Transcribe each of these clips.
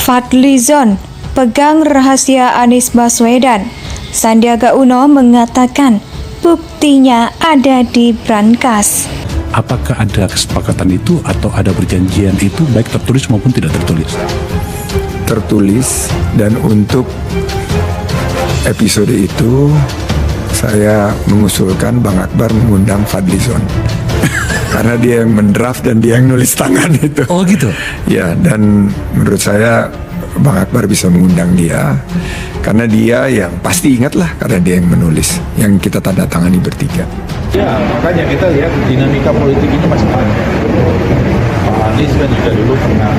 Fadlizon pegang rahasia Anies Baswedan. Sandiaga Uno mengatakan buktinya ada di brankas. Apakah ada kesepakatan itu atau ada perjanjian itu baik tertulis maupun tidak tertulis? Tertulis, dan untuk episode itu saya mengusulkan Bang Akbar mengundang Fadlizon karena dia yang mendraft dan dia yang nulis tangan itu. Oh gitu? Ya, dan menurut saya Bang Akbar bisa mengundang dia karena dia yang pasti ingat lah, karena dia yang menulis, yang kita tanda tangani bertiga. Ya, makanya kita lihat dinamika politik ini masih panjang. Pak Anies kan juga dulu pernah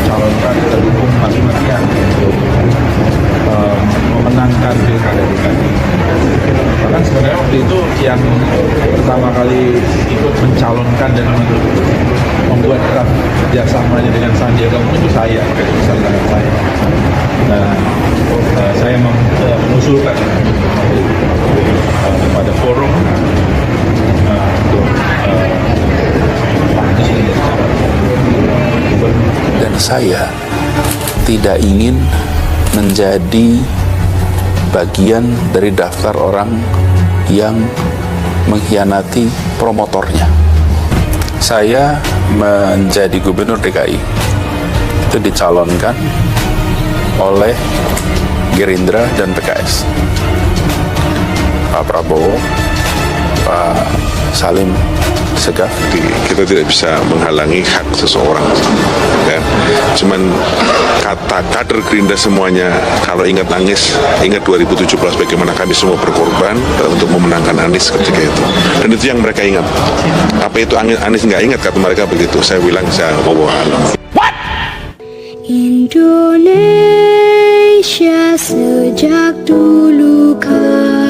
calonkan, kita dukung mati-matian untuk memenangkan pilkada DKI. Bahkan sebenarnya waktu itu yang pertama kali ikut mencalonkan dan membuat draft kerjasamanya dengan Sandiaga Uno itu saya, pakai tulisan tangan saya. Nah, saya mengusulkan kepada forum untuk Pak Anies menjadi calon gubernur. Dan saya tidak ingin menjadi bagian dari daftar orang yang mengkhianati promotornya. Saya menjadi gubernur DKI itu dicalonkan oleh Gerindra dan PKS. Pak Prabowo, Pak Salim Segaf. Kita tidak bisa menghalangi hak seseorang, ya. Cuman kata kader Gerindra semuanya, kalau ingat Anies, ingat 2017 bagaimana kami semua berkorban untuk memenangkan Anies ketika itu. Dan itu yang mereka ingat. Apa itu Anies nggak ingat, kata mereka begitu. Saya bilang saya mau bawa alam. Indonesia sejak dulu kala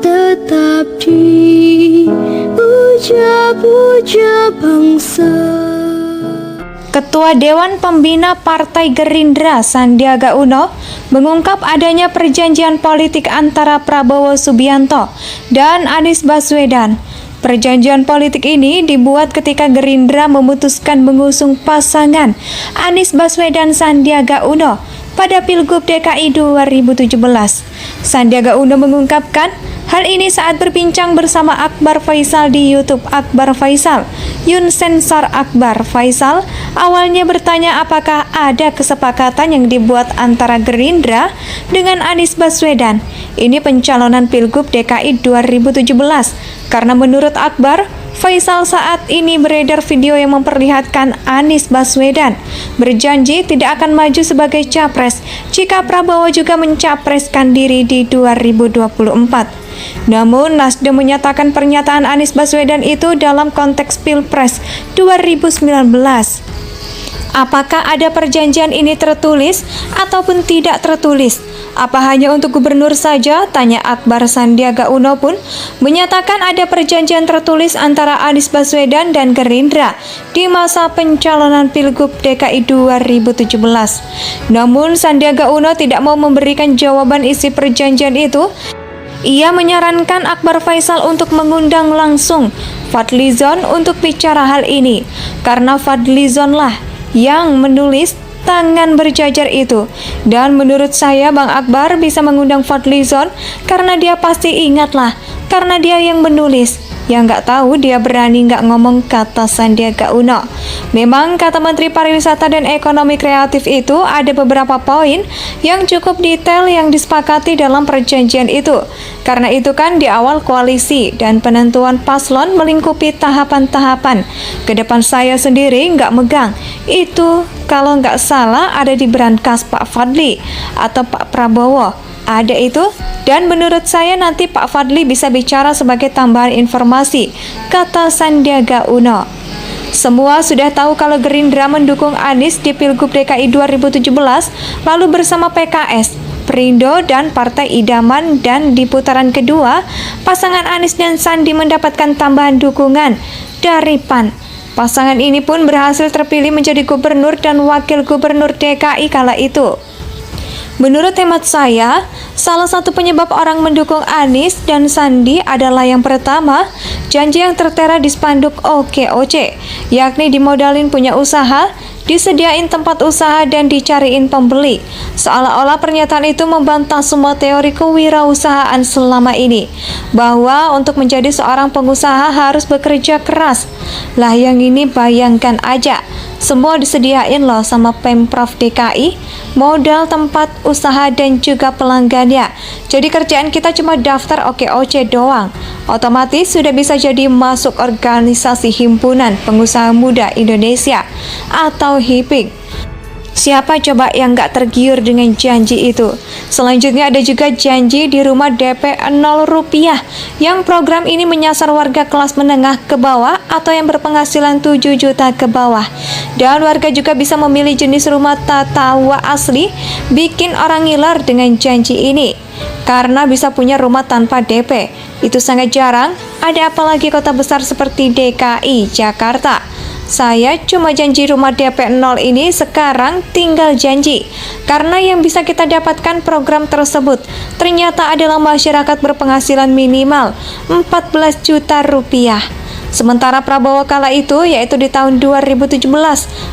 tetap dipuja-puja bangsa. Ketua Dewan Pembina Partai Gerindra Sandiaga Uno mengungkap adanya perjanjian politik antara Prabowo Subianto dan Anies Baswedan. Perjanjian politik ini dibuat ketika Gerindra memutuskan mengusung pasangan Anies Baswedan Sandiaga Uno pada Pilgub DKI 2017. Sandiaga Uno mengungkapkan hal ini saat berbincang bersama Akbar Faisal di YouTube Akbar Faisal. Yun Sensor Akbar Faisal awalnya bertanya apakah ada kesepakatan yang dibuat antara Gerindra dengan Anies Baswedan. Ini pencalonan Pilgub DKI 2017. Karena menurut Akbar Faisal saat ini beredar video yang memperlihatkan Anies Baswedan berjanji tidak akan maju sebagai capres jika Prabowo juga mencapreskan diri di 2024. Namun Nasdem menyatakan pernyataan Anies Baswedan itu dalam konteks Pilpres 2019. Apakah ada perjanjian ini tertulis ataupun tidak tertulis? Apa hanya untuk gubernur saja? Tanya Akbar. Sandiaga Uno pun menyatakan ada perjanjian tertulis antara Anies Baswedan dan Gerindra di masa pencalonan Pilgub DKI 2017. Namun Sandiaga Uno tidak mau memberikan jawaban isi perjanjian itu. Ia menyarankan Akbar Faisal untuk mengundang langsung Fadlizon untuk bicara hal ini, karena Fadlizon lah yang menulis tangan berjajar itu. Dan menurut saya Bang Akbar bisa mengundang Fadlizon karena dia pasti ingat lah, karena dia yang menulis. Yang nggak tahu dia berani nggak ngomong, kata Sandiaga Uno. Memang kata Menteri Pariwisata dan Ekonomi Kreatif itu ada beberapa poin yang cukup detail yang disepakati dalam perjanjian itu. Karena itu kan di awal koalisi dan penentuan paslon melingkupi tahapan-tahapan. Kedepan saya sendiri nggak megang. Itu kalau nggak salah ada di brankas Pak Fadli atau Pak Prabowo. Ada itu, dan menurut saya nanti Pak Fadli bisa bicara sebagai tambahan informasi, kata Sandiaga Uno. Semua sudah tahu kalau Gerindra mendukung Anies di Pilgub DKI 2017, lalu bersama PKS, Perindo, dan Partai Idaman, dan di putaran kedua, pasangan Anies dan Sandi mendapatkan tambahan dukungan dari PAN. Pasangan ini pun berhasil terpilih menjadi gubernur dan wakil gubernur DKI kala itu. Menurut hemat saya, salah satu penyebab orang mendukung Anies dan Sandi adalah yang pertama, janji yang tertera di spanduk OKOC, yakni dimodalin punya usaha disediain tempat usaha dan dicariin pembeli. Seolah-olah pernyataan itu membantah semua teori kewirausahaan selama ini, bahwa untuk menjadi seorang pengusaha harus bekerja keras. Lah yang ini bayangkan aja, semua disediain loh sama Pemprov DKI, modal tempat usaha dan juga pelanggannya. Jadi kerjaan kita cuma daftar OKOC doang. Otomatis sudah bisa jadi masuk organisasi Himpunan Pengusaha Muda Indonesia atau HIPIK. Siapa coba yang nggak tergiur dengan janji itu? Selanjutnya ada juga janji di rumah DP 0 rupiah, yang program ini menyasar warga kelas menengah ke bawah atau yang berpenghasilan 7 juta ke bawah. Dan warga juga bisa memilih jenis rumah tatawa asli, bikin orang ngiler dengan janji ini. Karena bisa punya rumah tanpa DP, itu sangat jarang, ada apalagi kota besar seperti DKI Jakarta. Saya cuma janji rumah DP 0 ini sekarang tinggal janji, karena yang bisa kita dapatkan program tersebut ternyata adalah masyarakat berpenghasilan minimal 14 juta rupiah. Sementara Prabowo kala itu, yaitu di tahun 2017,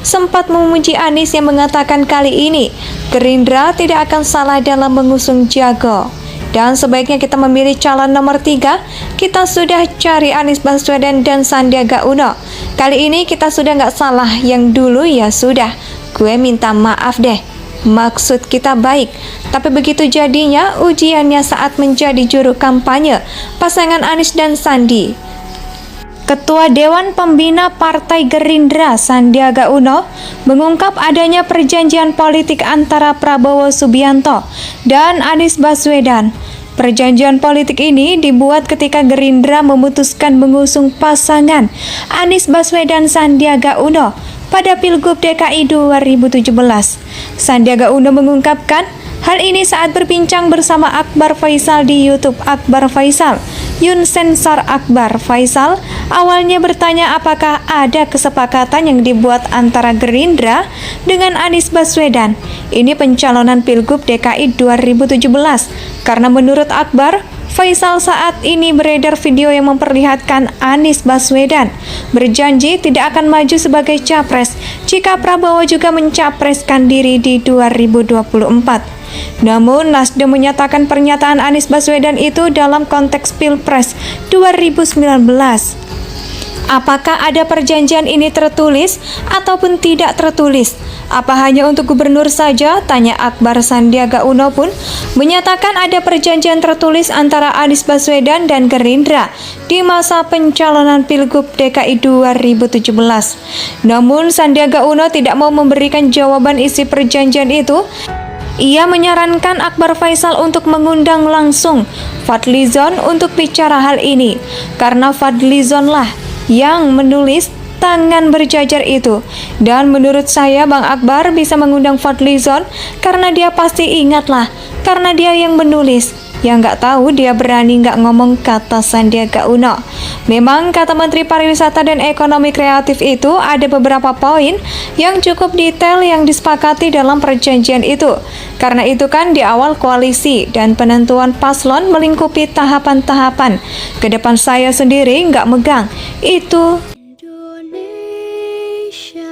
sempat memuji Anies yang mengatakan kali ini Gerindra tidak akan salah dalam mengusung Jago. Dan sebaiknya kita memilih calon nomor 3, kita sudah cari Anies Baswedan dan Sandiaga Uno. Kali ini kita sudah nggak salah, yang dulu ya sudah, gue minta maaf deh. Maksud kita baik, tapi begitu jadinya ujiannya saat menjadi juru kampanye pasangan Anies dan Sandi. Ketua Dewan Pembina Partai Gerindra Sandiaga Uno mengungkap adanya perjanjian politik antara Prabowo Subianto dan Anies Baswedan. Perjanjian politik ini dibuat ketika Gerindra memutuskan mengusung pasangan Anies Baswedan Sandiaga Uno pada Pilgub DKI 2017. Sandiaga Uno mengungkapkan hal ini saat berbincang bersama Akbar Faisal di YouTube Akbar Faisal. Yun Sensor Akbar Faisal awalnya bertanya apakah ada kesepakatan yang dibuat antara Gerindra dengan Anies Baswedan. Ini pencalonan Pilgub DKI 2017. Karena menurut Akbar Faisal saat ini beredar video yang memperlihatkan Anies Baswedan berjanji tidak akan maju sebagai capres jika Prabowo juga mencapreskan diri di 2024. Namun, Nasdem menyatakan pernyataan Anies Baswedan itu dalam konteks Pilpres 2019. Apakah ada perjanjian ini tertulis ataupun tidak tertulis? Apa hanya untuk gubernur saja? Tanya Akbar. Sandiaga Uno pun menyatakan ada perjanjian tertulis antara Anies Baswedan dan Gerindra di masa pencalonan Pilgub DKI 2017. Namun, Sandiaga Uno tidak mau memberikan jawaban isi perjanjian itu. Ia menyarankan Akbar Faisal untuk mengundang langsung Fadlizon untuk bicara hal ini, karena Fadlizon lah yang menulis tangan berjajar itu. Dan menurut saya Bang Akbar bisa mengundang Fadlizon karena dia pasti ingat lah, karena dia yang menulis. Yang nggak tahu dia berani nggak ngomong, kata Sandiaga Uno. Memang kata Menteri Pariwisata dan Ekonomi Kreatif itu ada beberapa poin yang cukup detail yang disepakati dalam perjanjian itu. Karena itu kan di awal koalisi dan penentuan paslon melingkupi tahapan-tahapan. Ke depan saya sendiri nggak megang. Itu Indonesia